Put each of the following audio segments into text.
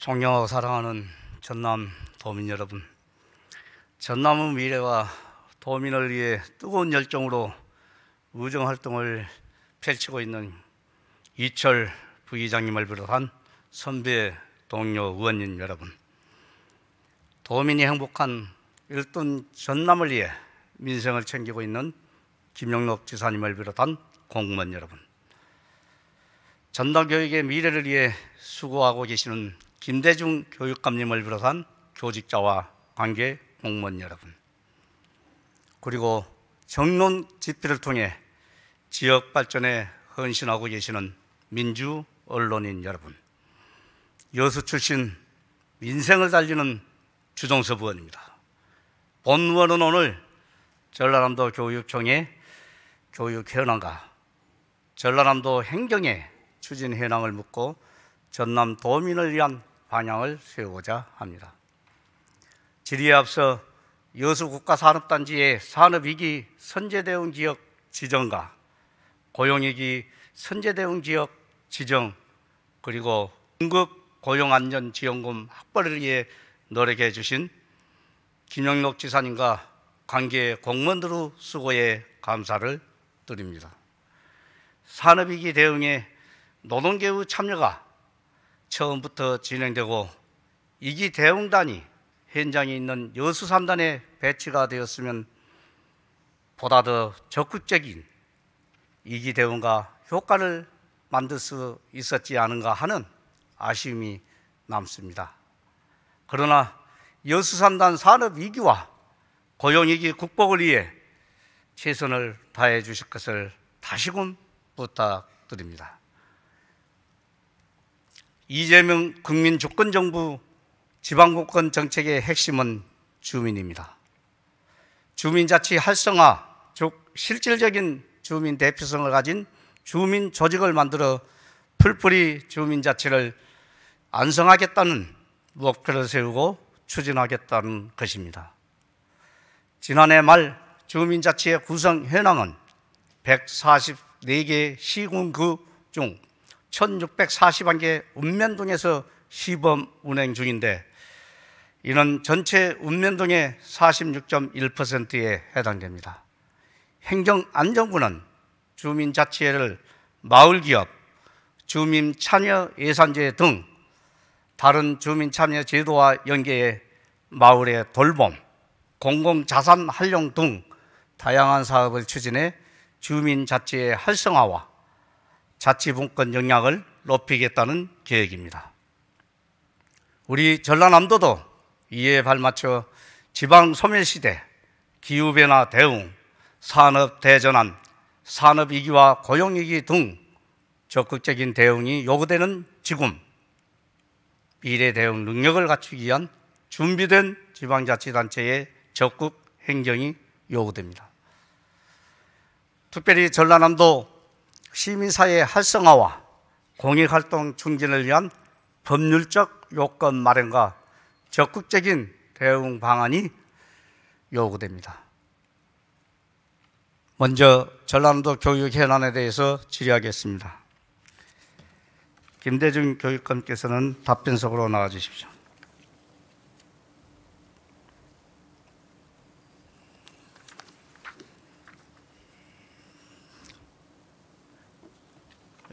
존경하고 사랑하는 전남 도민 여러분, 전남의 미래와 도민을 위해 뜨거운 열정으로 의정활동을 펼치고 있는 이철 부의장님을 비롯한 선배 동료 의원님 여러분, 도민이 행복한 일꾼 전남을 위해 민생을 챙기고 있는 김영록 지사님을 비롯한 공무원 여러분, 전남교육의 미래를 위해 수고하고 계시는 김대중 교육감님을 비롯한 교직자와 관계 공무원 여러분, 그리고 정론 집회를 통해 지역 발전에 헌신하고 계시는 민주 언론인 여러분, 여수 출신 민생을 달리는 주정섭 의원입니다. 본 의원은 오늘 전라남도 교육청의 교육 현황과 전라남도 행정의 추진 현황을 묻고 전남 도민을 위한 방향을 세우고자 합니다. 질의에 앞서 여수국가산업단지의 산업위기 선제대응 지역 지정과 고용위기 선제대응 지역 지정, 그리고 긴급 고용안전지원금 확보를 위해 노력해 주신 김영록 지사님과 관계 공무원들의 수고에 감사를 드립니다. 산업위기 대응에 노동계의 참여가 처음부터 진행되고 이기 대응단이 현장에 있는 여수 3단에 배치가 되었으면 보다 더 적극적인 이기 대응과 효과를 만들 수 있었지 않은가 하는 아쉬움이 남습니다. 그러나 여수 3단 산업위기와 고용위기 극복을 위해 최선을 다해 주실 것을 다시금 부탁드립니다. 이재명 국민주권정부 지방국권 정책의 핵심은 주민입니다. 주민자치 활성화, 즉 실질적인 주민 대표성을 가진 주민 조직을 만들어 풀뿌리 주민자치를 안성하겠다는 목표를 세우고 추진하겠다는 것입니다. 지난해 말 주민자치의 구성 현황은 144개 시군구 중 1641개 읍면동에서 시범 운행 중인데, 이는 전체 읍면동의 46.1%에 해당됩니다. 행정안전부는 주민자치회를 마을기업, 주민참여예산제 등 다른 주민참여 제도와 연계해 마을의 돌봄, 공공자산 활용 등 다양한 사업을 추진해 주민자치의 활성화와 자치분권 역량을 높이겠다는 계획입니다. 우리 전라남도도 이에 발맞춰 지방소멸시대, 기후변화 대응, 산업대전환, 산업위기와 고용위기 등 적극적인 대응이 요구되는 지금 미래 대응 능력을 갖추기 위한 준비된 지방자치단체의 적극 행정이 요구됩니다. 특별히 전라남도 시민사회 활성화와 공익활동 증진을 위한 법률적 요건 마련과 적극적인 대응 방안이 요구됩니다. 먼저 전라남도 교육 현안에 대해서 질의하겠습니다. 김대중 교육감께서는 답변석으로 나와 주십시오.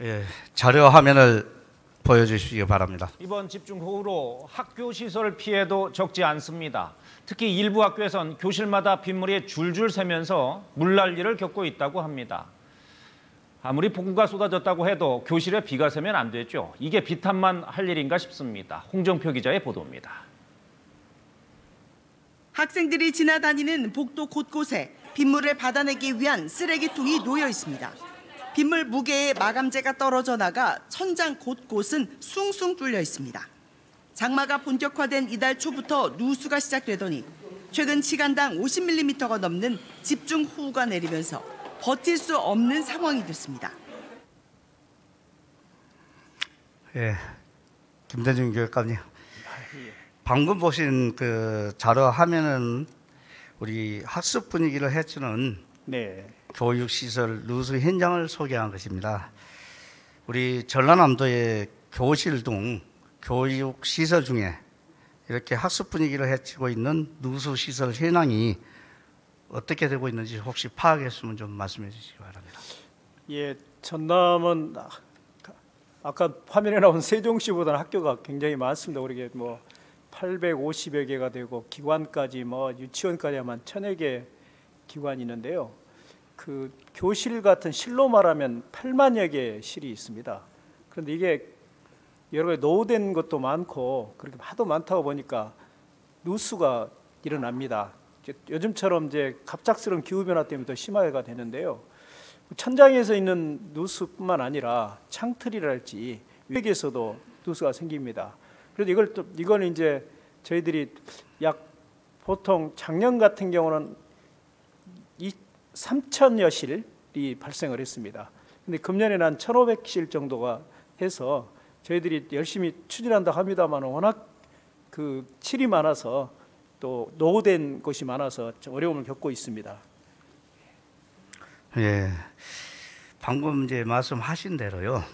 예, 자료 화면을 보여주시기 바랍니다. 이번 집중호우로 학교 시설 피해도 적지 않습니다. 특히 일부 학교에선 교실마다 빗물이 줄줄 새면서 물난리를 겪고 있다고 합니다. 아무리 폭우가 쏟아졌다고 해도 교실에 비가 새면 안 되죠. 이게 비탄만 할 일인가 싶습니다. 홍정표 기자의 보도입니다. 학생들이 지나다니는 복도 곳곳에 빗물을 받아내기 위한 쓰레기통이 놓여 있습니다. 빗물 무게에 마감재가 떨어져 나가 천장 곳곳은 숭숭 뚫려 있습니다. 장마가 본격화된 이달 초부터 누수가 시작되더니 최근 시간당 50mm가 넘는 집중호우가 내리면서 버틸 수 없는 상황이 됐습니다. 예, 김대중 교육감님, 방금 보신 그 자료 화면은 우리 학습 분위기를 해주는 교육시설 누수 현장을 소개한 것입니다. 우리 전라남도의 교실 등 교육 시설 중에 이렇게 학습 분위기를 해치고 있는 누수 시설 현황이 어떻게 되고 있는지 혹시 파악했으면 좀 말씀해 주시기 바랍니다. 예, 전남은 아까 화면에 나온 세종시보다는 학교가 굉장히 많습니다. 우리 뭐 850여 개가 되고 기관까지 뭐 유치원까지 하면 1000여 개 기관이 있는데요. 그 교실 같은 실로 말하면 8만여 개 실이 있습니다. 그런데 이게 여러 가지 노후된 것도 많고 그렇게 하도 많다고 보니까 누수가 일어납니다. 요즘처럼 이제 갑작스러운 기후 변화 때문에 더 심화가 되는데요. 천장에서 있는 누수뿐만 아니라 창틀이랄지 위에서도 누수가 생깁니다. 그래서 이거는 이제 저희들이 약 보통 작년 같은 경우는 3,000여 실이 발생을 했습니다. 근데 금년에는 한 1,500실 정도가 해서 저희들이 열심히 추진한다 합니다만 워낙 그 실이 많아서 또 노후된 곳이 많아서 좀 어려움을 겪고 있습니다. 예, 방금 이제 말씀하신 대로요.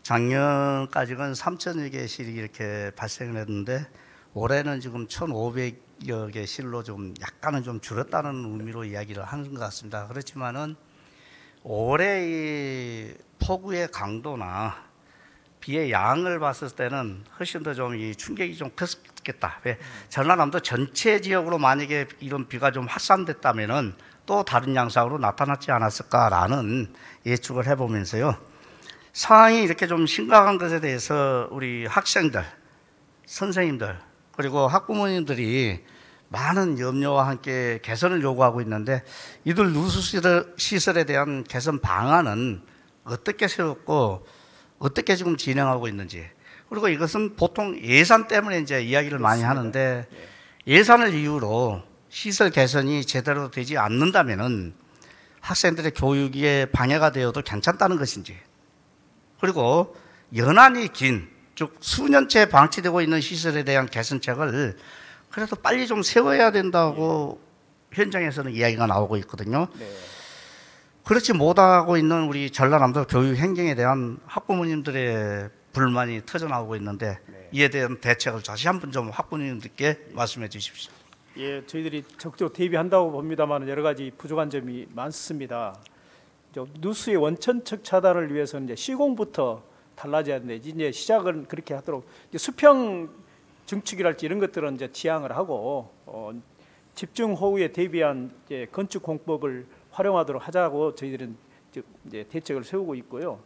작년까지는 3,000여 개 실이 이렇게 발생을 했는데 올해는 지금 1,500여 개 실로 좀 약간은 좀 줄었다는 의미로 이야기를 하는 것 같습니다. 그렇지만은 올해 이 폭우의 강도나 비의 양을 봤을 때는 훨씬 더 좀 이 충격이 좀 컸겠다. 왜? 전라남도 전체 지역으로 만약에 이런 비가 좀 확산됐다면은 또 다른 양상으로 나타났지 않았을까라는 예측을 해보면서요. 상황이 이렇게 좀 심각한 것에 대해서 우리 학생들, 선생님들 그리고 학부모님들이 많은 염려와 함께 개선을 요구하고 있는데 이들 누수 시설에 대한 개선 방안은 어떻게 세웠고 어떻게 지금 진행하고 있는지, 그리고 이것은 보통 예산 때문에 이제 이야기를 많이 하는데 예산을 이유로 시설 개선이 제대로 되지 않는다면은 학생들의 교육에 방해가 되어도 괜찮다는 것인지, 그리고 연한이 긴, 즉 수년째 방치되고 있는 시설에 대한 개선책을 그래도 빨리 좀 세워야 된다고 현장에서는 이야기가 나오고 있거든요. 그렇지 못하고 있는 우리 전라남도 교육 행정에 대한 학부모님들의 불만이 터져나오고 있는데 이에 대한 대책을 다시 한번 좀 학부모님들께 말씀해 주십시오. 예, 저희들이 적극적으로 대비한다고 봅니다만 여러 가지 부족한 점이 많습니다. 누수의 원천적 차단을 위해서는 이제 시공부터 달라져야 되는데 이제 시작은 그렇게 하도록 수평 증축이랄지 이런 것들은 이제 지향을 하고 집중 호우에 대비한 이제 건축 공법을 활용하도록 하자고 저희들은 이제 대책을 세우고 있고요.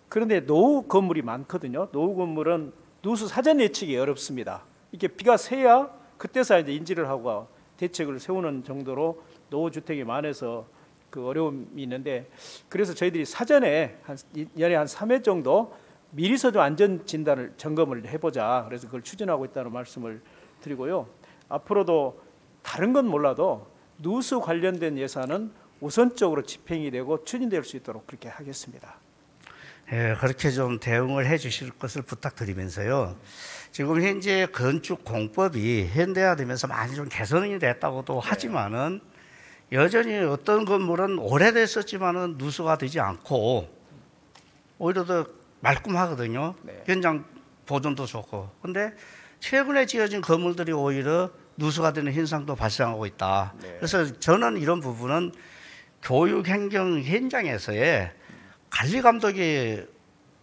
그런데 노후 건물이 많거든요. 노후 건물은 누수 사전 예측이 어렵습니다. 이게 비가 새야 그때서 이제 인지를 하고 대책을 세우는 정도로 노후 주택이 많아서 그 어려움이 있는데, 그래서 저희들이 사전에 한 1년에 한 3회 정도 미리서 좀 안전 진단을 점검을 해보자. 그래서 그걸 추진하고 있다는 말씀을 드리고요. 앞으로도 다른 건 몰라도 누수 관련된 예산은 우선적으로 집행이 되고 추진될 수 있도록 그렇게 하겠습니다. 예, 그렇게 좀 대응을 해 주실 것을 부탁드리면서요. 지금 현재 건축 공법이 현대화되면서 많이 좀 개선이 됐다고도 하지만은 여전히 어떤 건물은 오래됐었지만은 누수가 되지 않고 오히려 더 말끔하거든요. 현장 보존도 좋고. 근데 최근에 지어진 건물들이 오히려 누수가 되는 현상도 발생하고 있다. 그래서 저는 이런 부분은 교육 행정 현장에서의 관리 감독이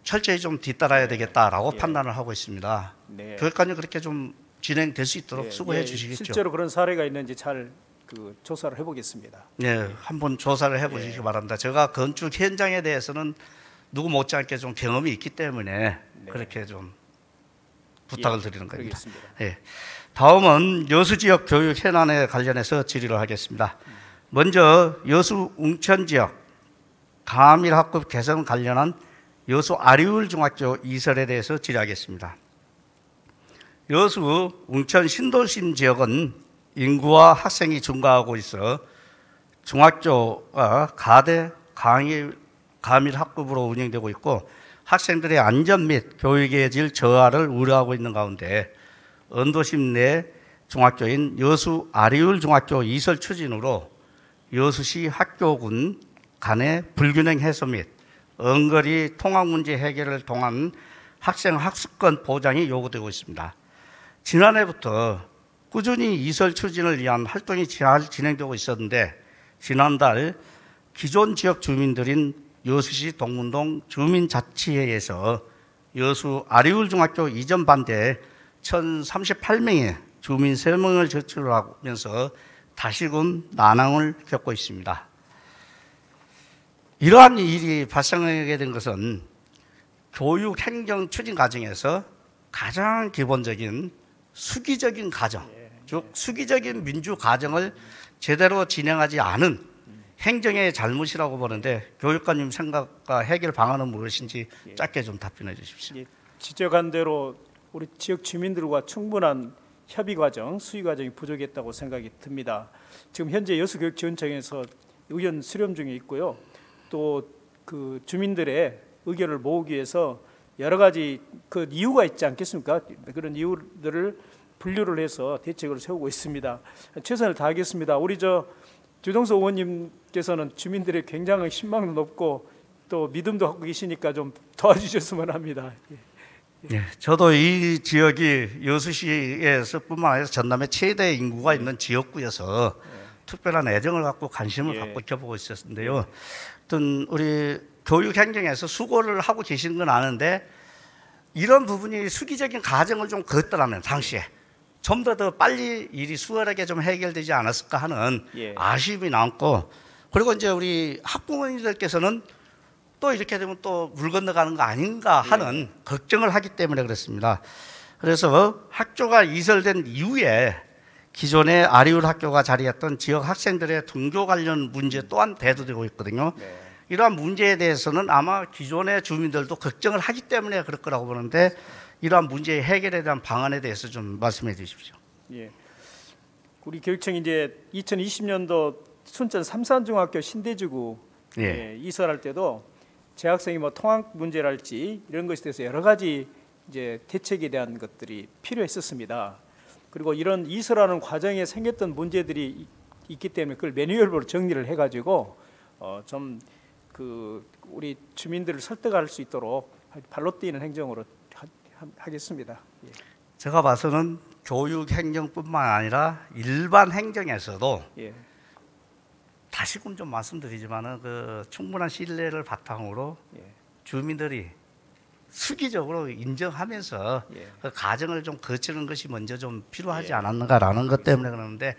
철저히 좀 뒤따라야 되겠다라고 판단을 하고 있습니다. 교육관이 그렇게 좀 진행될 수 있도록 수고해 주시겠죠. 실제로 그런 사례가 있는지 잘 그 조사를 해보겠습니다. 네, 한번 조사를 해보시기 바랍니다. 제가 건축 현장에 대해서는 누구 못지않게 좀 경험이 있기 때문에 그렇게 좀 부탁을 드리는 겁니다. 네. 다음은 여수 지역 교육 현안에 관련해서 질의를 하겠습니다. 먼저 여수 웅천 지역 가밀학급 개선 관련한 여수 아리울 중학교 이설에 대해서 질의하겠습니다. 여수 웅천 신도심 지역은 인구와 학생이 증가하고 있어 중학교가 가대 가밀학급으로 운영되고 있고 학생들의 안전 및 교육의 질 저하를 우려하고 있는 가운데 언도심 내 중학교인 여수 아리울 중학교 이설 추진으로 여수시 학교군 간의 불균형 해소 및 언거리 통학 문제 해결을 통한 학생 학습권 보장이 요구되고 있습니다. 지난해부터 꾸준히 이설 추진을 위한 활동이 잘 진행되고 있었는데 지난달 기존 지역 주민들인 여수시 동문동 주민자치회에서 여수 아리울중학교 이전 반대 1,038명의 주민 3명을 제출하면서 다시금 난항을 겪고 있습니다. 이러한 일이 발생하게 된 것은 교육 행정 추진 과정에서 가장 기본적인 수기적인 과정, 즉 수기적인 민주 과정을 제대로 진행하지 않은 행정의 잘못이라고 보는데 교육관님 생각과 해결 방안은 무엇인지 짧게 좀 답변해 주십시오. 지적한 대로 우리 지역 주민들과 충분한 협의 과정, 수의 과정이 부족했다고 생각이 듭니다. 지금 현재 여수교육지원청에서 의견 수렴 중에 있고요. 또 그 주민들의 의견을 모으기 위해서 여러 가지 그 이유가 있지 않겠습니까? 그런 이유들을 분류를 해서 대책을 세우고 있습니다. 최선을 다하겠습니다. 우리 주정서 의원님께서는 주민들의 굉장히 신망도 높고 또 믿음도 갖고 계시니까 좀 도와주셨으면 합니다. 예, 저도 이 지역이 여수시에서뿐만 아니라 전남의 최대 인구가 있는 지역구여서 특별한 애정을 갖고 관심을 갖고 지켜보고 있었는데요. 어떤 우리 교육 행정에서 수고를 하고 계시는 건 아는데 이런 부분이 수기적인 과정을 좀 걷더라면 당시에 좀 더 빨리 일이 수월하게 좀 해결되지 않았을까 하는 아쉬움이 남고, 그리고 이제 우리 학부모님들께서는 또 이렇게 되면 또 물 건너가는 거 아닌가 하는 걱정을 하기 때문에 그렇습니다. 그래서 학교가 이설된 이후에 기존의 아리울 학교가 자리했던 지역 학생들의 등교 관련 문제 또한 대두되고 있거든요. 이러한 문제에 대해서는 아마 기존의 주민들도 걱정을 하기 때문에 그럴 거라고 보는데 이러한 문제의 해결에 대한 방안에 대해서 좀 말씀해 주십시오. 예. 우리 교육청이 이제 2020년도 순천 삼산중학교 신대지구 이설할 때도 재학생이 뭐 통학 문제랄지 이런 것에 대해서 여러 가지 이제 대책에 대한 것들이 필요했었습니다. 그리고 이런 이설하는 과정에 생겼던 문제들이 있기 때문에 그걸 매뉴얼로 정리를 해가지고 좀 그 우리 주민들을 설득할 수 있도록 발로 뛰는 행정으로 하겠습니다. 제가 봐서는 교육 행정뿐만 아니라 일반 행정에서도 다시금 좀 말씀드리지만은 그 충분한 신뢰를 바탕으로 주민들이 수기적으로 인정하면서 그 과정을 좀 거치는 것이 먼저 좀 필요하지 않았는가라는 것 때문에 그러는데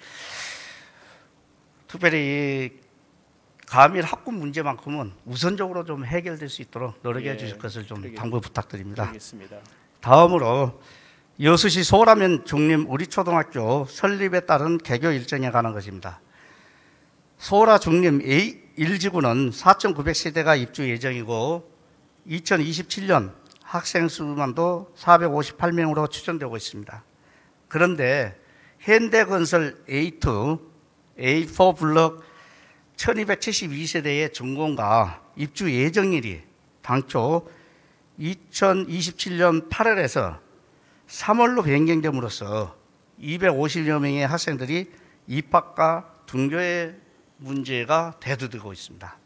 특별히 과밀 학군 문제만큼은 우선적으로 좀 해결될 수 있도록 노력해 주실 것을 좀 당부 부탁드립니다. 알겠습니다. 다음으로 여수시 소라면 중림 우리초등학교 설립에 따른 개교 일정에 관한 것입니다. 소라 중림 A1지구는 4,900세대가 입주 예정이고 2027년 학생 수만도 458명으로 추정되고 있습니다. 그런데 현대건설 A2, A4 블록 1272세대의 준공과 입주 예정일이 당초 2027년 8월에서 3월로 변경됨으로써 250여 명의 학생들이 입학과 등교의 문제가 대두되고 있습니다.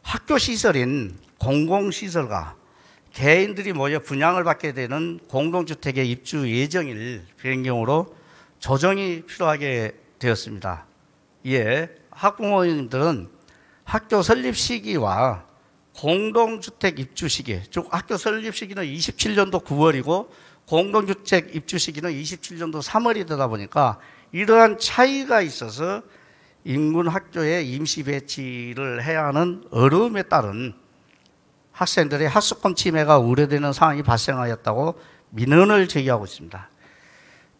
학교 시설인 공공시설과 개인들이 모여 분양을 받게 되는 공동주택의 입주 예정일 변경으로 조정이 필요하게 되었습니다. 이에 학부모님들은 학교 설립 시기와 공동주택 입주 시기, 즉 학교 설립 시기는 27년도 9월이고 공동주택 입주 시기는 27년도 3월이 되다 보니까 이러한 차이가 있어서 인근 학교에 임시 배치를 해야 하는 어려움에 따른 학생들의 학습권 침해가 우려되는 상황이 발생하였다고 민원을 제기하고 있습니다.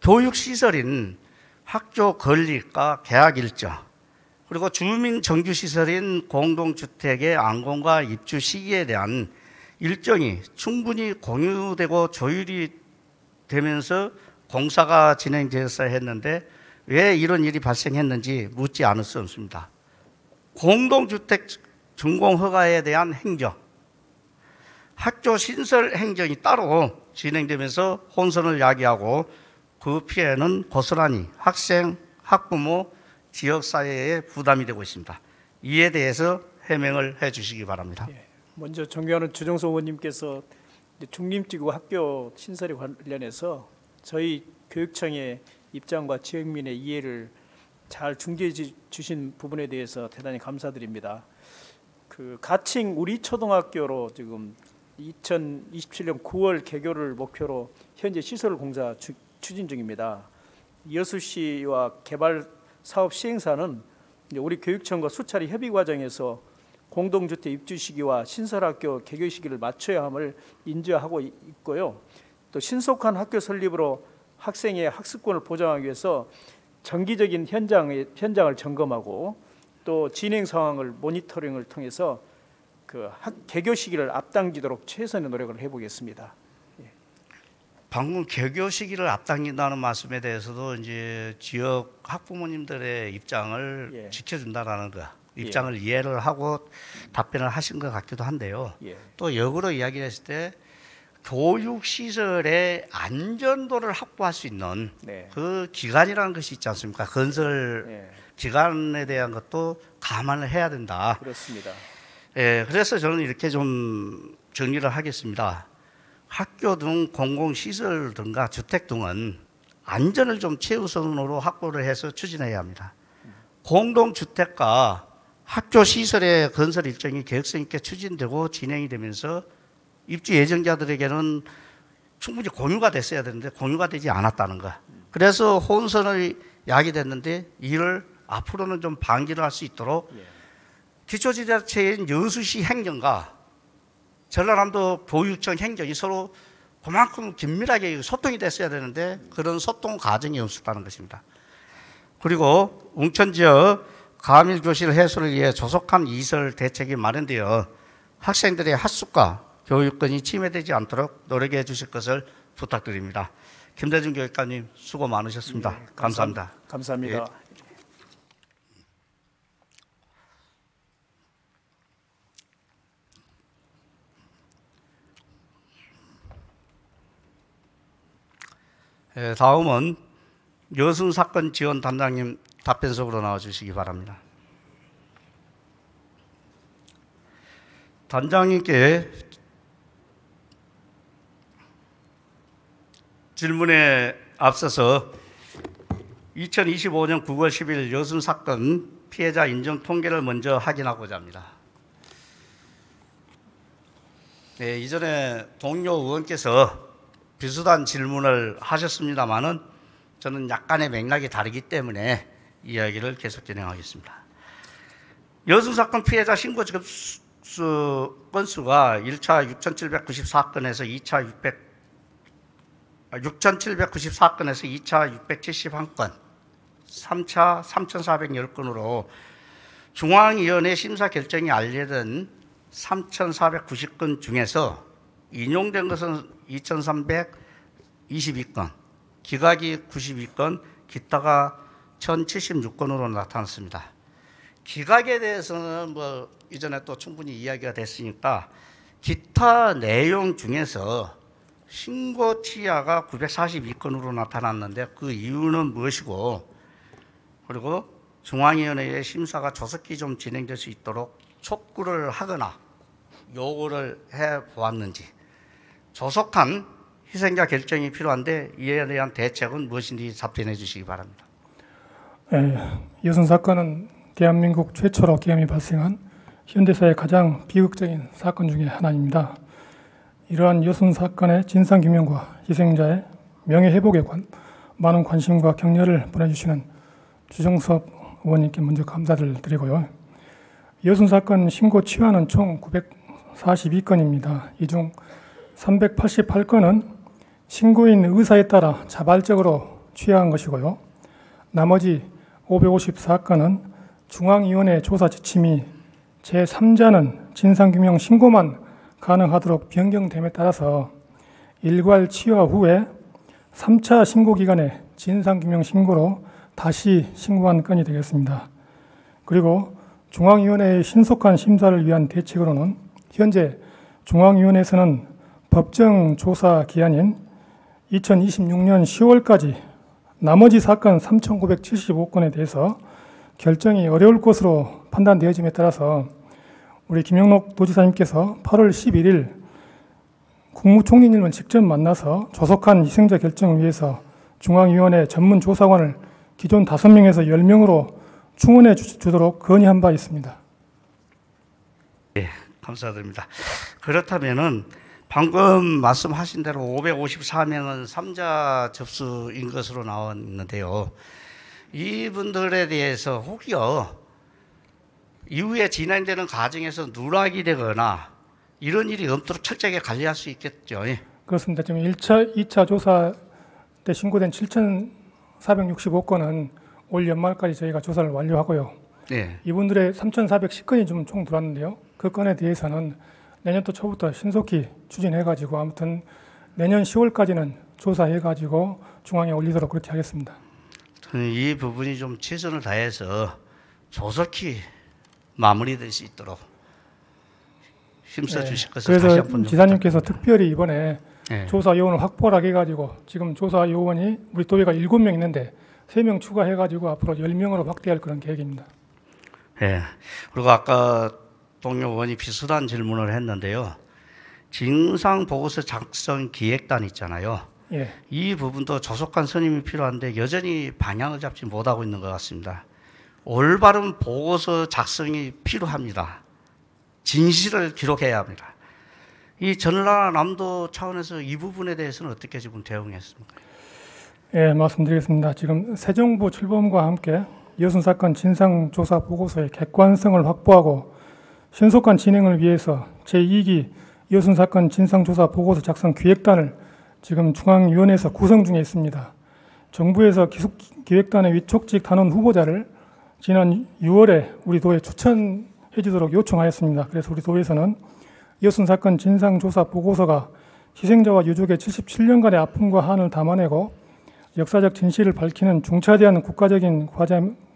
교육시설인 학교 건립과 개학 일정, 그리고 주민 정규시설인 공동주택의 안건과 입주 시기에 대한 일정이 충분히 공유되고 조율이 되면서 공사가 진행되었어야 했는데 왜 이런 일이 발생했는지 묻지 않을 수 없습니다. 공동주택 준공 허가에 대한 행정, 학교 신설 행정이 따로 진행되면서 혼선을 야기하고 그 피해는 고스란히 학생, 학부모, 지역사회에 부담이 되고 있습니다. 이에 대해서 해명을 해 주시기 바랍니다. 먼저 존경하는 주정서 의원님께서 이제 중림지구 학교 신설에 관련해서 저희 교육청의 입장과 지역민의 이해를 잘 중재해 주신 부분에 대해서 대단히 감사드립니다. 그 가칭 우리초등학교로 지금 2027년 9월 개교를 목표로 현재 시설 공사 추진 중입니다. 여수시와 개발 사업 시행사는 이제 우리 교육청과 수차례 협의 과정에서 공동주택 입주 시기와 신설학교 개교 시기를 맞춰야 함을 인지하고 있고요. 또 신속한 학교 설립으로 학생의 학습권을 보장하기 위해서 정기적인 현장을 점검하고 또 진행 상황을 모니터링을 통해서 그 개교 시기를 앞당기도록 최선의 노력을 해보겠습니다. 방금 개교 시기를 앞당긴다는 말씀에 대해서도 이제 지역 학부모님들의 입장을 예. 지켜준다라는 거, 입장을 이해를 하고 답변을 하신 것 같기도 한데요. 또 역으로 이야기했을 때 교육 시설의 안전도를 확보할 수 있는 그 기간이라는 것이 있지 않습니까? 건설 기간에 대한 것도 감안을 해야 된다. 그렇습니다. 예, 그래서 저는 이렇게 좀 정리를 하겠습니다. 학교 등 공공시설 등과 주택 등은 안전을 좀 최우선으로 확보를 해서 추진해야 합니다. 공동주택과 학교 시설의 건설 일정이 계획성 있게 추진되고 진행이 되면서 입주 예정자들에게는 충분히 공유가 됐어야 되는데 공유가 되지 않았다는 거. 그래서 혼선이 야기됐는데 이를 앞으로는 좀 방지를 할 수 있도록 기초지자체인 여수시 행정과 전라남도 교육청 행정이 서로 그만큼 긴밀하게 소통이 됐어야 되는데 그런 소통 과정이 없었다는 것입니다. 그리고 웅천 지역 가밀교실 해소를 위해 조속한 이설 대책이 마련되어 학생들의 학습과 교육권이 침해되지 않도록 노력해 주실 것을 부탁드립니다. 김대중 교육감님 수고 많으셨습니다. 감사합니다. 감사합니다. 예. 다음은 여순 사건 지원 담당님 답변석으로 나와주시기 바랍니다. 단장님께 질문에 앞서서 2025년 9월 10일 여순 사건 피해자 인정 통계를 먼저 확인하고자 합니다. 네, 이전에 동료 의원께서 비슷한 질문을 하셨습니다마는 저는 약간의 맥락이 다르기 때문에 이야기를 계속 진행하겠습니다. 여순 사건 피해자 신고 건수가 1차 6,794건에서 2차 6,794건에서 2차 671건, 3차 3,410건으로 중앙위원회 심사 결정이 알려진 3,490건 중에서 인용된 것은 2,322건, 기각이 92건, 기타가 1,076건으로 나타났습니다. 기각에 대해서는 뭐 이전에 또 충분히 이야기가 됐으니까 기타 내용 중에서 신고 취하가 942건으로 나타났는데 그 이유는 무엇이고, 그리고 중앙위원회의 심사가 조속히 좀 진행될 수 있도록 촉구를 하거나 요구를 해 보았는지, 조속한 희생자 결정이 필요한데 이에 대한 대책은 무엇인지 답변해 주시기 바랍니다. 여순 사건은 대한민국 최초로 계엄이 발생한 현대사의 가장 비극적인 사건 중에 하나입니다. 이러한 여순 사건의 진상규명과 희생자의 명예회복에 많은 관심과 격려를 보내주시는 주정섭 의원님께 먼저 감사를 드리고요. 여순 사건 신고 취하는 총 942건입니다. 이 중 388건은 신고인 의사에 따라 자발적으로 취하한 것이고요. 나머지 554건은 중앙위원회 조사 지침이 제3자는 진상규명 신고만 가능하도록 변경됨에 따라서 일괄 취하 후에 3차 신고 기간에 진상규명 신고로 다시 신고한 건이 되겠습니다. 그리고 중앙위원회의 신속한 심사를 위한 대책으로는 현재 중앙위원회에서는 법정 조사 기한인 2026년 10월까지 나머지 사건 3,975건에 대해서 결정이 어려울 것으로 판단되어짐에 따라서 우리 김영록 도지사님께서 8월 11일 국무총리님을 직접 만나서 조속한 희생자 결정을 위해서 중앙위원회 전문조사관을 기존 5명에서 10명으로 충원해 주도록 건의한 바 있습니다. 예, 감사드립니다. 그렇다면은 방금 말씀하신 대로 554명은 3자 접수인 것으로 나왔는데요. 이분들에 대해서 혹여 이후에 진행되는 과정에서 누락이 되거나 이런 일이 없도록 철저하게 관리할 수 있겠죠. 예. 그렇습니다. 지금 1차, 2차 조사 때 신고된 7,465건은 올 연말까지 저희가 조사를 완료하고요. 네. 이분들의 3,410건이 좀 총 들어왔는데요. 그 건에 대해서는 내년도 초부터 신속히 추진해가지고 아무튼 내년 10월까지는 조사해가지고 중앙에 올리도록 그렇게 하겠습니다. 이 부분이 좀 최선을 다해서 조속히 마무리될 수 있도록 힘써 주실 것을 다시 그래서 한번 지사님께서 특별히 이번에 네. 조사 요원을 확보하게 해가지고 지금 조사 요원이 우리 도의가 7명 있는데 3명 추가해가지고 앞으로 10명으로 확대할 그런 계획입니다. 예. 그리고 아까 동료 의원이 비슷한 질문을 했는데요. 진상 보고서 작성 기획단 있잖아요. 예. 이 부분도 조속한 선임이 필요한데 여전히 방향을 잡지 못하고 있는 것 같습니다. 올바른 보고서 작성이 필요합니다. 진실을 기록해야 합니다. 이 전라남도 차원에서 이 부분에 대해서는 어떻게 지금 대응했습니까? 예, 말씀드리겠습니다. 지금 새 정부 출범과 함께 여순 사건 진상조사 보고서의 객관성을 확보하고 신속한 진행을 위해서 제2기 여순 사건 진상조사 보고서 작성 기획단을 지금 중앙위원회에서 구성 중에 있습니다. 정부에서 기획단의 위촉직 단원 후보자를 지난 6월에 우리 도에 추천해 주도록 요청하였습니다. 그래서 우리 도에서는 여순 사건 진상조사 보고서가 희생자와 유족의 77년간의 아픔과 한을 담아내고 역사적 진실을 밝히는 중차대한 국가적인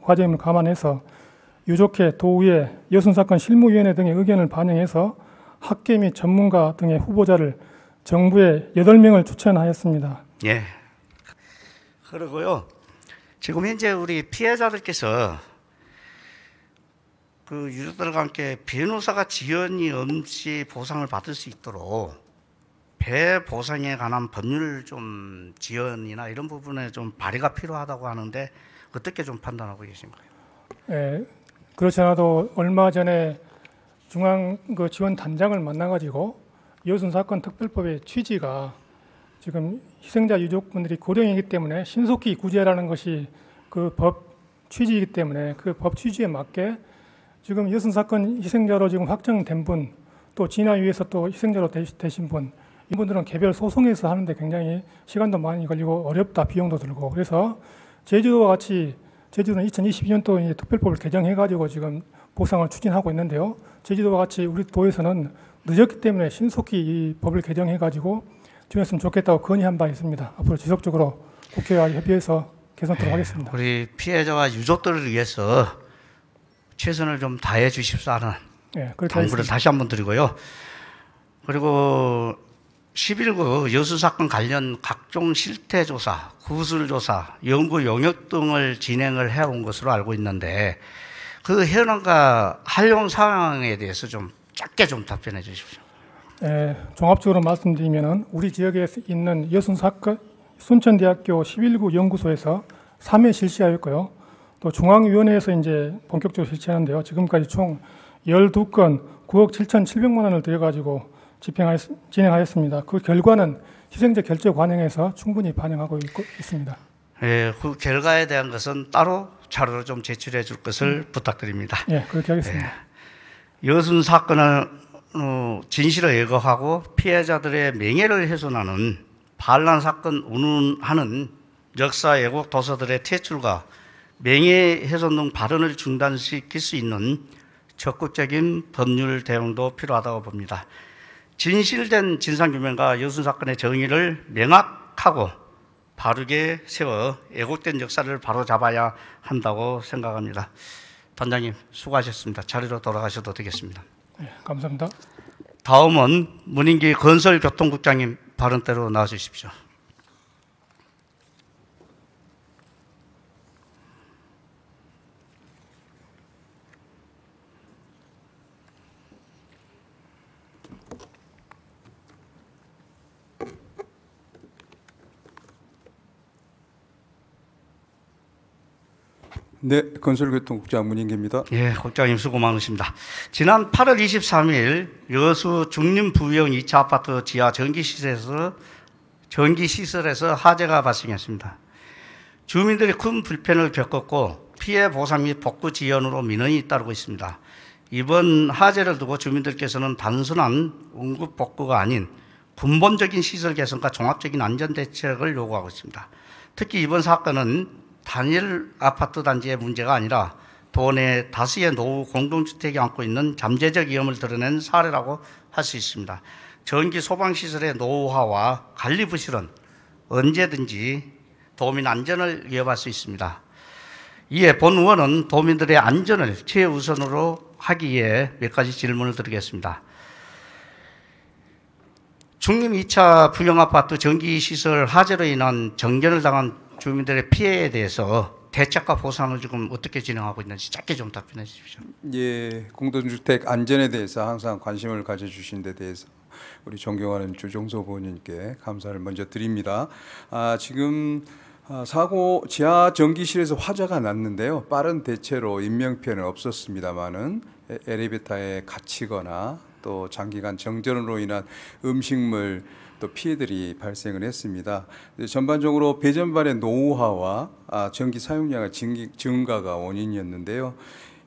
과제임을 감안해서 유족회, 도의회, 여순 사건 실무위원회 등의 의견을 반영해서 학계 및 전문가 등의 후보자를 정부에 8명을 추천하였습니다. 예. 그리고요. 지금 현재 우리 피해자들께서 그 유족들과 함께 변호사가 지연이 없이 보상을 받을 수 있도록 배 보상에 관한 법률 좀 지연이나 이런 부분에 좀 발의가 필요하다고 하는데 어떻게 좀 판단하고 계신가요? 예, 그렇지 않아도 얼마 전에 중앙 그 지원 단장을 만나가지고 여순 사건 특별법의 취지가 지금 희생자 유족분들이 고령이기 때문에 신속히 구제라는 것이 그 법 취지이기 때문에 그 법 취지에 맞게 지금 여순 사건 희생자로 지금 확정된 분, 또 진화위에서 또 희생자로 되신 분, 이분들은 개별 소송에서 하는데 굉장히 시간도 많이 걸리고 어렵다, 비용도 들고. 그래서 제주도와 같이 제주도는 2022년도에 특별법을 개정해가지고 지금 보상을 추진하고 있는데요. 제주도와 같이 우리 도에서는 늦었기 때문에 신속히 이 법을 개정해가지고 지원했으면 좋겠다고 건의한 바 있습니다. 앞으로 지속적으로 국회와 협의해서 개선토록 하겠습니다. 우리 피해자와 유족들을 위해서 최선을 좀 다해 주십사 하는 당부를 다시 한번 드리고요. 그리고 11구 여수 사건 관련 각종 실태 조사, 구술 조사, 연구 용역 등을 진행을 해온 것으로 알고 있는데 그 현황과 활용 상황에 대해서 좀 짧게 좀 답변해 주십시오. 종합적으로 말씀드리면은 우리 지역에 있는 여순 사건 순천대학교 11구 연구소에서 3회 실시하였고요. 또 중앙위원회에서 이제 본격적으로 실시하는데요. 지금까지 총 12건 9억 7,700만 원을 들여가지고 진행하였습니다. 그 결과는 희생자 결제 관행에서 충분히 반영하고 있습니다. 예, 그 결과에 대한 것은 따로 자료로 좀 제출해 줄 것을 부탁드립니다. 예, 그렇게 하겠습니다. 여순 사건을 진실을 예고하고 피해자들의 명예를 훼손하는 반란 사건 운운하는 역사 왜곡 도서들의 퇴출과 명예훼손 등 발언을 중단시킬 수 있는 적극적인 법률 대응도 필요하다고 봅니다. 진실된 진상규명과 여순 사건의 정의를 명확하고 바르게 세워 왜곡된 역사를 바로잡아야 한다고 생각합니다. 단장님 수고하셨습니다. 자리로 돌아가셔도 되겠습니다. 네, 감사합니다. 다음은 문인기 건설교통국장님 발언대로 나와주십시오. 네, 건설교통국장 문인계입니다. 예, 국장님 수고 많으십니다. 지난 8월 23일 여수 중림 부영 2차 아파트 지하 전기시설에서 화재가 발생했습니다. 주민들이 큰 불편을 겪었고 피해 보상 및 복구 지연으로 민원이 따르고 있습니다. 이번 화재를 두고 주민들께서는 단순한 응급 복구가 아닌 근본적인 시설 개선과 종합적인 안전 대책을 요구하고 있습니다. 특히 이번 사건은 단일 아파트 단지의 문제가 아니라 도내 다수의 노후 공동주택이 안고 있는 잠재적 위험을 드러낸 사례라고 할 수 있습니다. 전기 소방시설의 노후화와 관리 부실은 언제든지 도민 안전을 위협할 수 있습니다. 이에 본 의원은 도민들의 안전을 최우선으로 하기 위해 몇 가지 질문을 드리겠습니다. 중림 2차 부영아파트 전기시설 화재로 인한 정전을 당한 주민들의 피해에 대해서 대책과 보상을 지금 어떻게 진행하고 있는지 짧게 좀 답변해 주십시오. 예, 공동주택 안전에 대해서 항상 관심을 가져주신 데 대해서 우리 존경하는 주종석 의원님께 감사를 먼저 드립니다. 지금 사고 지하 전기실에서 화재가 났는데요. 빠른 대체로 인명피해는 없었습니다만은 엘리베이터에 갇히거나 또 장기간 정전으로 인한 음식물 또 피해들이 발생을 했습니다. 전반적으로 배전반의 노후화와 전기 사용량의 증가가 원인이었는데요.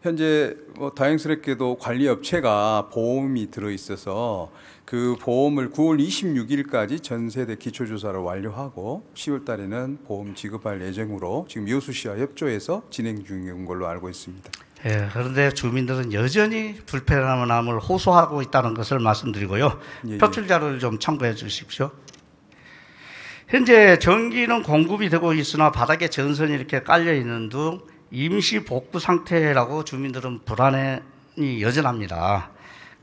현재 다행스럽게도 관리업체가 보험이 들어있어서 그 보험을 9월 26일까지 전 세대 기초조사를 완료하고 10월 달에는 보험 지급할 예정으로 지금 여수시와 협조해서 진행 중인 걸로 알고 있습니다. 예, 그런데 주민들은 여전히 불편함을 호소하고 있다는 것을 말씀드리고요. 예. 표출 자료를 좀 참고해 주십시오. 현재 전기는 공급이 되고 있으나 바닥에 전선이 이렇게 깔려 있는 등 임시 복구 상태라고 주민들은 불안이 여전합니다.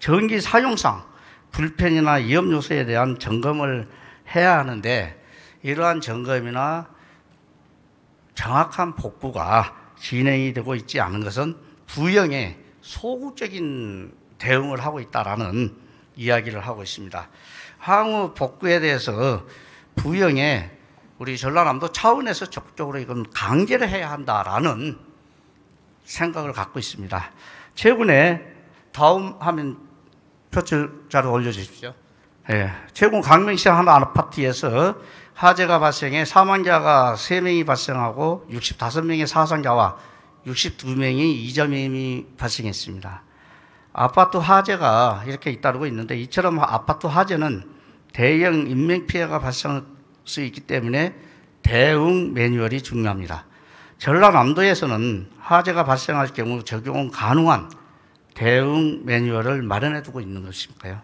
전기 사용상 불편이나 위험 요소에 대한 점검을 해야 하는데 이러한 점검이나 정확한 복구가 진행이 되고 있지 않은 것은 부영에 소극적인 대응을 하고 있다라는 이야기를 하고 있습니다. 향후 복구에 대해서 부영에 우리 전라남도 차원에서 적극적으로 이건 강제를 해야 한다라는 생각을 갖고 있습니다. 최근에 다음 화면 표출 자료 올려주십시오. 예, 최근 강릉시 한 아파트에서 화재가 발생해 사망자가 3명이 발생하고 65명의 사상자와 62명의 이점이 발생했습니다. 아파트 화재가 이렇게 잇따르고 있는데 이처럼 아파트 화재는 대형 인명피해가 발생할 수 있기 때문에 대응 매뉴얼이 중요합니다. 전라남도에서는 화재가 발생할 경우 적용 가능한 대응 매뉴얼을 마련해 두고 있는 것일까요?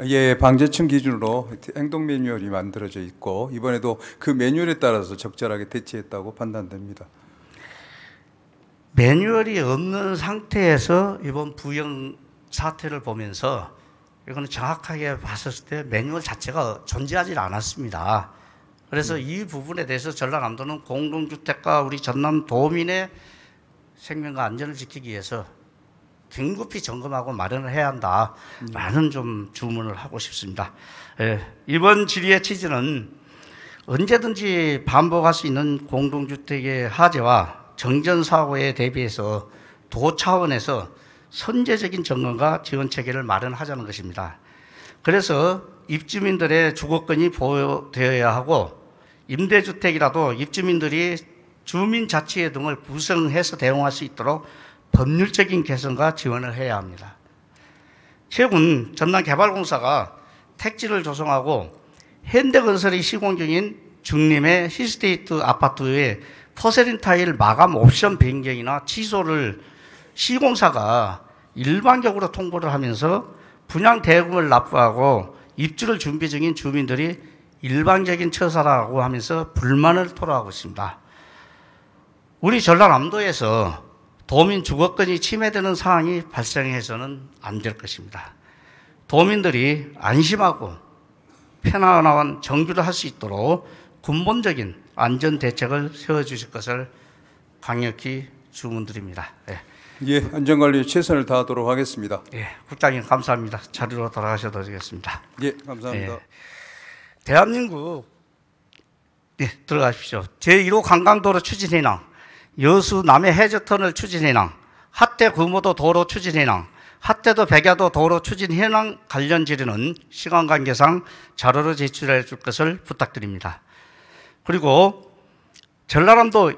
예, 방재청 기준으로 행동 매뉴얼이 만들어져 있고 이번에도 그 매뉴얼에 따라서 적절하게 대처했다고 판단됩니다. 매뉴얼이 없는 상태에서 이번 부영 사태를 보면서 이거는 정확하게 봤을 때 매뉴얼 자체가 존재하지 않았습니다. 그래서 이 부분에 대해서 전라남도는 공동주택과 우리 전남 도민의 생명과 안전을 지키기 위해서 긴급히 점검하고 마련을 해야 한다라는 좀 주문을 하고 싶습니다. 예, 이번 질의의 취지는 언제든지 반복할 수 있는 공동주택의 화재와 정전사고에 대비해서 도 차원에서 선제적인 점검과 지원 체계를 마련하자는 것입니다. 그래서 입주민들의 주거권이 보호되어야 하고 임대주택이라도 입주민들이 주민자치회 등을 구성해서 대응할 수 있도록 법률적인 개선과 지원을 해야 합니다. 최근 전남개발공사가 택지를 조성하고 현대건설이 시공 중인 중림의 힐스테이트 아파트의 포세린 타일 마감 옵션 변경이나 취소를 시공사가 일반적으로 통보를 하면서 분양 대금을 납부하고 입주를 준비 중인 주민들이 일방적인 처사라고 하면서 불만을 토로하고 있습니다. 우리 전라남도에서 도민 주거권이 침해되는 상황이 발생해서는 안 될 것입니다. 도민들이 안심하고 편안한 정주를 할 수 있도록 근본적인 안전 대책을 세워주실 것을 강력히 주문드립니다. 예. 예, 안전관리에 최선을 다하도록 하겠습니다. 예, 국장님 감사합니다. 자리로 돌아가셔도 되겠습니다. 예, 감사합니다. 예. 대한민국 들어가십시오. 제1호 관광도로 추진 현황 여수 남해 해저터널 추진 현황, 하태 구모도 도로 추진 현황, 하태도 백야도 도로 추진 현황 관련 질의는 시간 관계상 자료로 제출해 줄 것을 부탁드립니다. 그리고 전라남도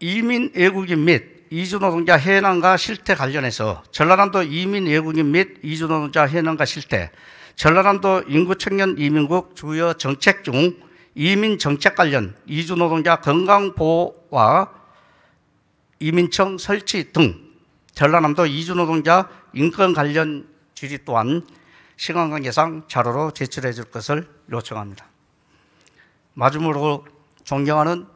이민 외국인 및 이주 노동자 현황과 실태 관련해서 전라남도 이민 외국인 및 이주 노동자 현황과 실태, 전라남도 인구 청년 이민국 주요 정책 중 이민 정책 관련 이주 노동자 건강 보호와 이민청 설치 등 전라남도 이주 노동자 인권 관련 질의 또한 시간 관계상 자료로 제출해 줄 것을 요청합니다. 마지막으로 존경하는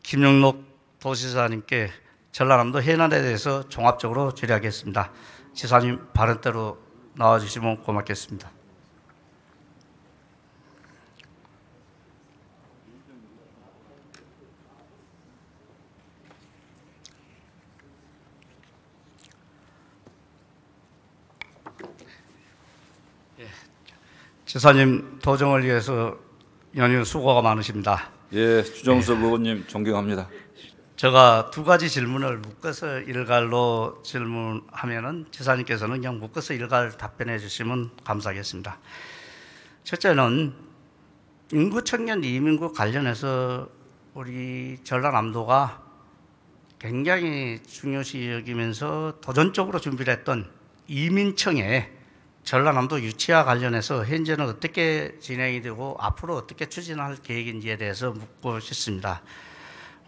김영록 도지사님께 전라남도 해난에 대해서 종합적으로 질의하겠습니다. 지사님 발언대로 나와주시면 고맙겠습니다. 지사님 도정을 위해서 연휴 수고가 많으십니다. 예, 주정섭 의원님 존경합니다. 제가 두 가지 질문을 묶어서 일괄로 질문하면은 지사님께서는 그냥 묶어서 일괄 답변해 주시면 감사하겠습니다. 첫째는 인구 청년 이민국 관련해서 우리 전라남도가 굉장히 중요시 여기면서 도전적으로 준비를 했던 이민청의 전라남도 유치와 관련해서 현재는 어떻게 진행이 되고 앞으로 어떻게 추진할 계획인지에 대해서 묻고 싶습니다.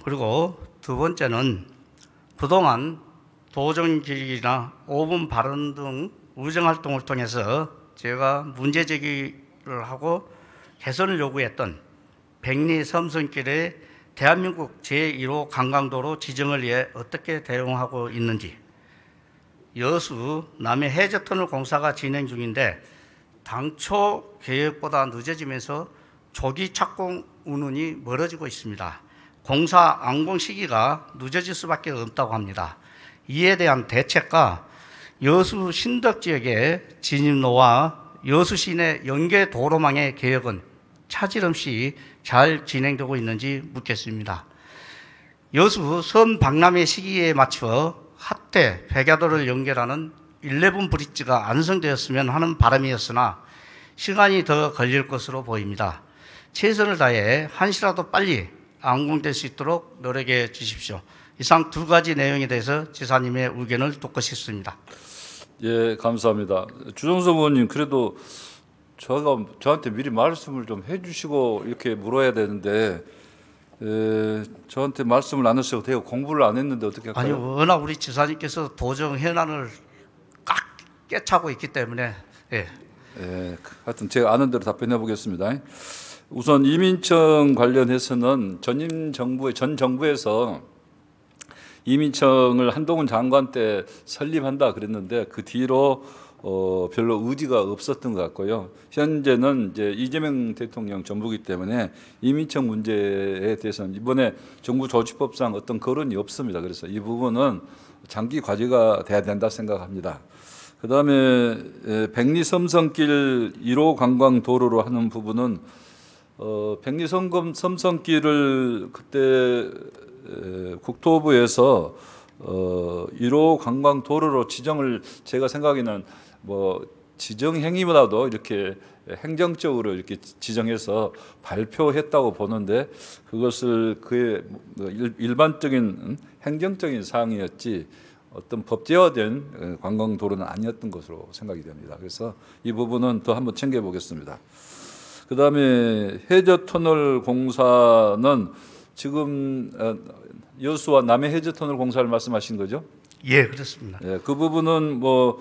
그리고 두 번째는 그동안 도정질의나 5분 발언 등 의정활동을 통해서 제가 문제 제기를 하고 개선을 요구했던 백리 섬선길의 대한민국 제1호 관광도로 지정을 위해 어떻게 대응하고 있는지, 여수 남해 해저터널 공사가 진행 중인데 당초 계획보다 늦어지면서 조기 착공 운운이 멀어지고 있습니다. 공사 완공 시기가 늦어질 수밖에 없다고 합니다. 이에 대한 대책과 여수 신덕 지역의 진입로와 여수 시내 연계 도로망의 개혁은 차질 없이 잘 진행되고 있는지 묻겠습니다. 여수 섬 박람회 시기에 맞춰 하태 백야도를 연결하는 11 브릿지가 완성되었으면 하는 바람이었으나 시간이 더 걸릴 것으로 보입니다. 최선을 다해 한시라도 빨리 완공될 수 있도록 노력해 주십시오. 이상 두 가지 내용에 대해서 지사님의 의견을 듣고 싶습니다. 예, 감사합니다. 주정섭 의원님, 그래도 저한테 미리 말씀을 좀 해주시고 이렇게 물어야 되는데 저한테 말씀을 안 하셔도 돼요. 공부를 안 했는데 어떻게 할까요? 아니, 워낙 우리 지사님께서 도정 현안을 꽉 깨차고 있기 때문에 예. 예, 하여튼 제가 아는 대로 답변해 보겠습니다. 우선 이민청 관련해서는 전 정부에서 이민청을 한동훈 장관 때 설립한다 그랬는데 그 뒤로 별로 의지가 없었던 것 같고요. 현재는 이제 이재명 대통령 정부이기 때문에 이민청 문제에 대해서는 이번에 정부 조직법상 어떤 거론이 없습니다. 그래서 이 부분은 장기 과제가 돼야 된다 생각합니다. 그다음에 백리섬성길 1호 관광도로로 하는 부분은 백리섬성길을 그때 국토부에서 1호 관광도로로 지정을, 제가 생각에는 뭐 지정 행위보다도 이렇게 행정적으로 이렇게 지정해서 발표했다고 보는데 그것을 그의 일반적인 행정적인 사항이었지 어떤 법제화된 관광도로는 아니었던 것으로 생각이 됩니다. 그래서 이 부분은 더 한번 챙겨보겠습니다. 그다음에 해저터널 공사는 지금 여수와 남해 해저터널 공사를 말씀하신 거죠? 예, 그렇습니다. 예, 그 부분은 뭐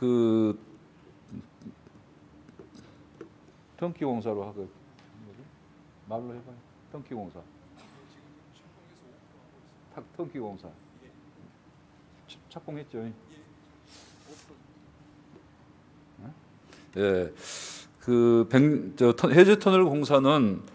그 턴키 공사로 하고 말로 해봐요. 턴키 공사. 턴키 공사. 착공했죠. 예, 그 해저터널 공사는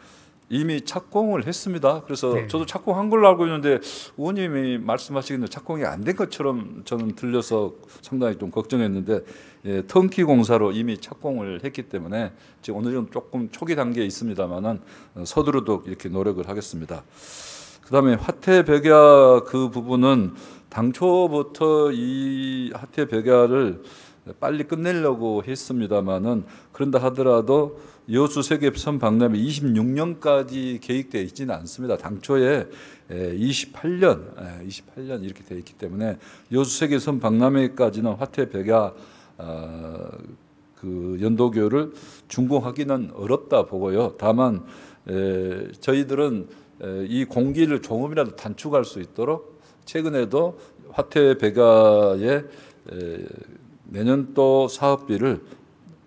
이미 착공을 했습니다. 그래서 네. 저도 착공한 걸로 알고 있는데 의원님이 말씀하시기는 착공이 안 된 것처럼 저는 들려서 상당히 좀 걱정했는데 예, 턴키 공사로 이미 착공을 했기 때문에 지금 어느 정도 조금 초기 단계에 있습니다만은 서두르도록 이렇게 노력을 하겠습니다. 그다음에 화태 백야 그 부분은 당초부터 이 화태 백야를 빨리 끝내려고 했습니다마는 그런다 하더라도 여수 세계선 박람회 26년까지 계획되어 있지는 않습니다. 당초에 28년 이렇게 되어 있기 때문에 여수 세계선 박람회까지는 화태 백야 그 연도교를 준공하기는 어렵다 보고요. 다만 저희들은 이 공기를 조금이라도 단축할 수 있도록 최근에도 화태 백야의 내년도 사업비를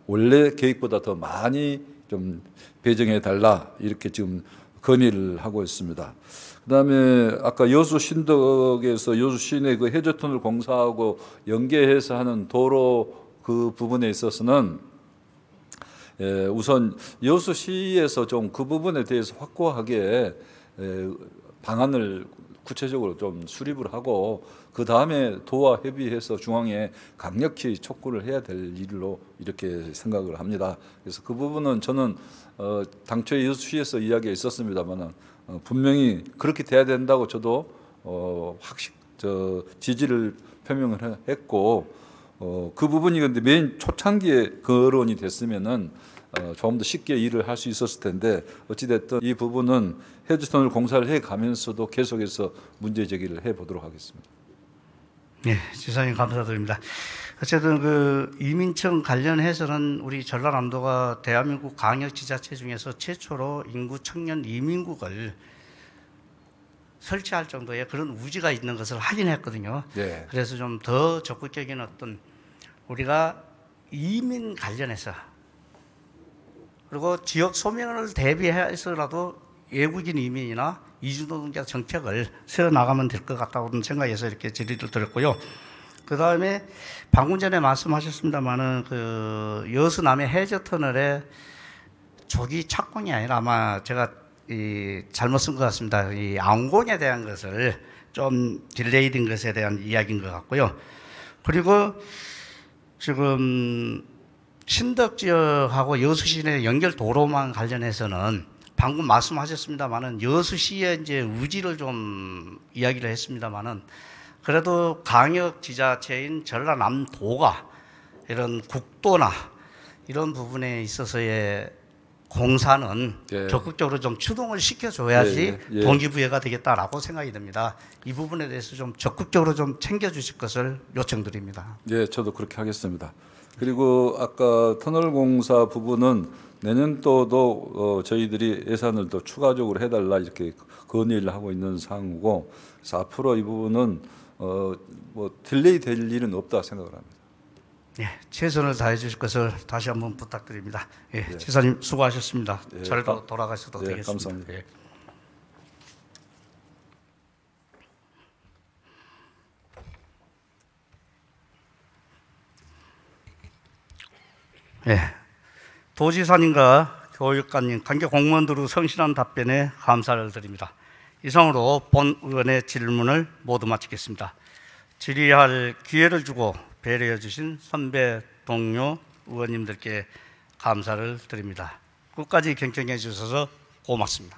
원래 계획보다 더 많이 좀 배정해 달라 이렇게 지금 건의를 하고 있습니다. 그다음에 아까 여수 신덕에서 여수 시내 그 해저터널 공사하고 연계해서 하는 도로 그 부분에 있어서는 우선 여수시에서 좀 그 부분에 대해서 확고하게 방안을 구체적으로 좀 수립을 하고 그 다음에 도와 협의해서 중앙에 강력히 촉구를 해야 될 일로 이렇게 생각을 합니다. 그래서 그 부분은 저는 당초에 여수시에서 이야기가 있었습니다만은 분명히 그렇게 돼야 된다고 저도 지지를 표명을 했고 그 부분이 근데 맨 초창기에 거론이 됐으면은 조금 더 쉽게 일을 할 수 있었을 텐데 어찌됐든 이 부분은 해저터널 공사를 해가면서도 계속해서 문제 제기를 해보도록 하겠습니다. 네, 지사님 감사드립니다. 어쨌든 그 이민청 관련해서는 우리 전라남도가 대한민국 광역지자체 중에서 최초로 인구 청년 이민국을 설치할 정도의 그런 우지가 있는 것을 확인했거든요. 네. 그래서 좀 더 적극적인 어떤 우리가 이민 관련해서 그리고 지역 소멸을 대비해서라도 외국인 이민이나 이주노동자 정책을 세워 나가면 될 것 같다고 생각해서 이렇게 질의를 드렸고요. 그 다음에 방금 전에 말씀하셨습니다만은 그 여수 남해 해저터널의 조기 착공이 아니라 아마 제가 잘못 쓴 것 같습니다. 이 완공에 대한 것을 좀 딜레이된 것에 대한 이야기인 것 같고요. 그리고 지금 신덕 지역하고 여수 시내 연결 도로만 관련해서는 방금 말씀하셨습니다만은 여수시에 이제 우지를 좀 이야기를 했습니다만은 그래도 광역 지자체인 전라남도가 이런 국도나 이런 부분에 있어서의 공사는 예. 적극적으로 좀 추동을 시켜줘야지 예. 동기부여가 되겠다라고 생각이 듭니다. 이 부분에 대해서 좀 적극적으로 좀 챙겨주실 것을 요청드립니다. 예, 저도 그렇게 하겠습니다. 그리고 아까 터널 공사 부분은 내년도도 저희들이 예산을 더 추가적으로 해달라 이렇게 건의를 하고 있는 사항이고, 그래서 앞으로 이 부분은 뭐 딜레이 될 일은 없다 생각을 합니다. 예, 최선을 다해 주실 것을 다시 한번 부탁드립니다. 예, 예. 지사님 수고하셨습니다. 예, 절로 돌아가셔도 예, 되겠습니다. 감사합니다. 예. 예, 도지사님과 교육관님, 관계 공무원들의 성실한 답변에 감사를 드립니다. 이상으로 본 의원의 질문을 모두 마치겠습니다. 질의할 기회를 주고 배려해 주신 선배 동료 의원님들께 감사를 드립니다. 끝까지 경청해 주셔서 고맙습니다.